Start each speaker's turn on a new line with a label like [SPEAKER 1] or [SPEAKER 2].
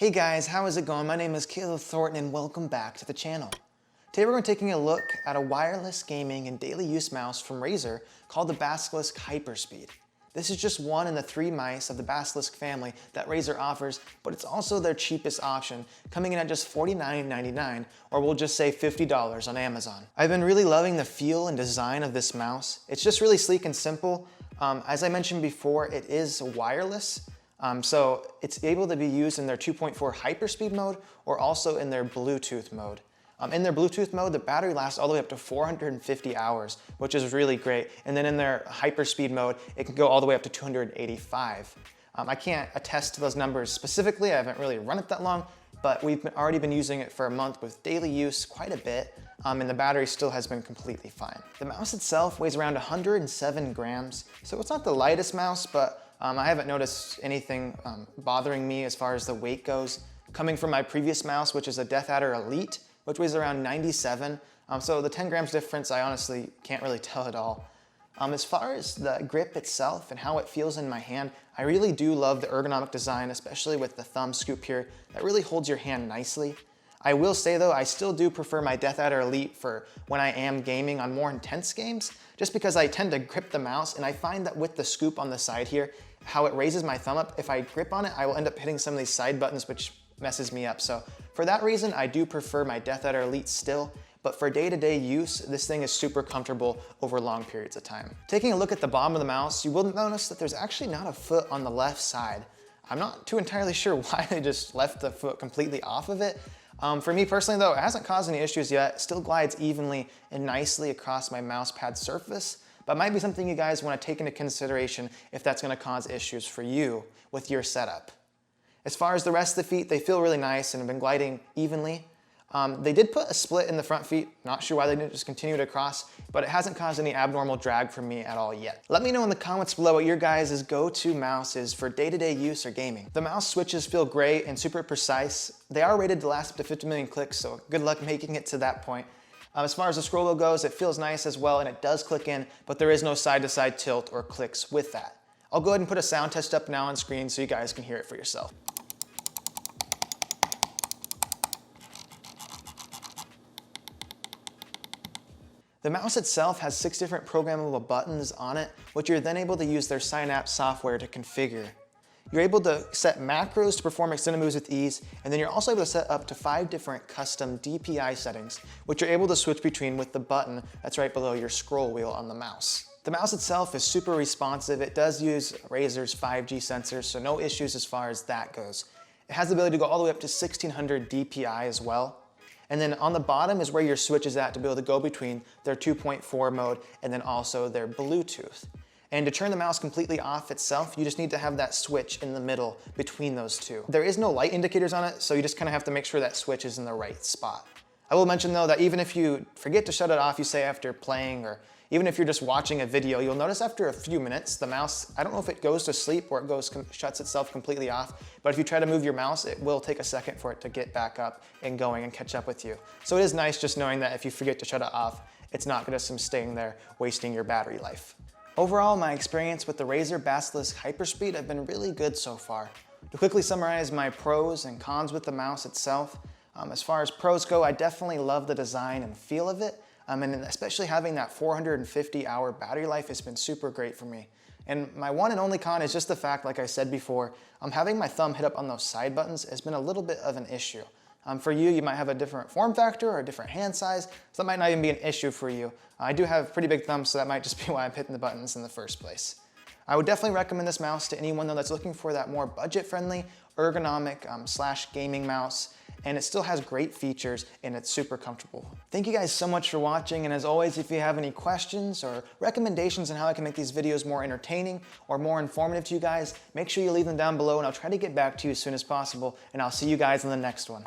[SPEAKER 1] Hey guys, how is it going? My name is Thornton and welcome back to the channel. Today we're going to be taking a look at a wireless gaming and daily use mouse from Razer called the Basilisk Hyperspeed. This is just one in the 3 mice of the Basilisk family that Razer offers, but it's also their cheapest option, coming in at just $49.99, or we'll just say $50 on Amazon. I've been really loving the feel and design of this mouse. It's just really sleek and simple. As I mentioned before, it is wireless. So it's able to be used in their 2.4 Hyperspeed mode or also in their Bluetooth mode. In their Bluetooth mode, the battery lasts all the way up to 450 hours, which is really great. And then in their Hyperspeed mode, it can go all the way up to 285. I can't attest to those numbers specifically. I haven't really run it that long, but we've already been using it for a month with daily use quite a bit, and the battery still has been completely fine. The mouse itself weighs around 107 grams, so it's not the lightest mouse, but I haven't noticed anything bothering me as far as the weight goes. Coming from my previous mouse, which is a Death Adder Elite, which weighs around 97. So the 10 grams difference, I honestly can't really tell at all. As far as the grip itself and how it feels in my hand, I really do love the ergonomic design, especially with the thumb scoop here. That really holds your hand nicely. I will say though, I still do prefer my Death Adder Elite for when I am gaming on more intense games, just because I tend to grip the mouse, and I find that with the scoop on the side here, how it raises my thumb up, if I grip on it, I will end up hitting some of these side buttons, which messes me up. So for that reason, I do prefer my Death Adder Elite still, but for day-to-day use, this thing is super comfortable over long periods of time. Taking a look at the bottom of the mouse, you will notice that there's actually not a foot on the left side. I'm not too entirely sure why they just left the foot completely off of it. For me personally though, it hasn't caused any issues yet. It still glides evenly and nicely across my mouse pad surface, but it might be something you guys want to take into consideration if that's going to cause issues for you with your setup. As far as the rest of the feet, they feel really nice and have been gliding evenly. They did put a split in the front feet. Not sure why they didn't just continue it across, but it hasn't caused any abnormal drag for me at all yet. Let me know in the comments below what your guys' go-to mouse is for day-to-day use or gaming. The mouse switches feel great and super precise. They are rated to last up to 50 million clicks, so good luck making it to that point. As far as the scroll wheel goes, it feels nice as well, and it does click in, but there is no side-to-side tilt or clicks with that. I'll go ahead and put a sound test up now on screen so you guys can hear it for yourself. The mouse itself has 6 different programmable buttons on it, which you're then able to use their Synapse software to configure. You're able to set macros to perform extended moves with ease, and then you're also able to set up to 5 different custom DPI settings, which you're able to switch between with the button that's right below your scroll wheel on the mouse. The mouse itself is super responsive. It does use Razer's 5G sensors, so no issues as far as that goes. It has the ability to go all the way up to 1600 DPI as well. And then on the bottom is where your switch is at to be able to go between their 2.4 mode and then also their Bluetooth. And to turn the mouse completely off itself, you just need to have that switch in the middle between those two. There is no light indicators on it, so you just kind of have to make sure that switch is in the right spot. I will mention though that even if you forget to shut it off, you say after playing, or even if you're just watching a video, you'll notice after a few minutes, the mouse, I don't know if it goes to sleep or it shuts itself completely off, but if you try to move your mouse, it will take a second for it to get back up and going and catch up with you. So it is nice just knowing that if you forget to shut it off, it's not gonna just staying there wasting your battery life. Overall, my experience with the Razer Basilisk Hyperspeed have been really good so far. To quickly summarize my pros and cons with the mouse itself, as far as pros go, I definitely love the design and feel of it, and especially having that 450-hour battery life has been super great for me. And my one and only con is just the fact, like I said before, having my thumb hit up on those side buttons has been a little bit of an issue. For you, you might have a different form factor or a different hand size, so that might not even be an issue for you. I do have pretty big thumbs, so that might just be why I'm hitting the buttons in the first place. I would definitely recommend this mouse to anyone though that's looking for that more budget-friendly, ergonomic slash gaming mouse, and it still has great features and it's super comfortable. Thank you guys so much for watching, and as always, if you have any questions or recommendations on how I can make these videos more entertaining or more informative to you guys, make sure you leave them down below and I'll try to get back to you as soon as possible, and I'll see you guys in the next one.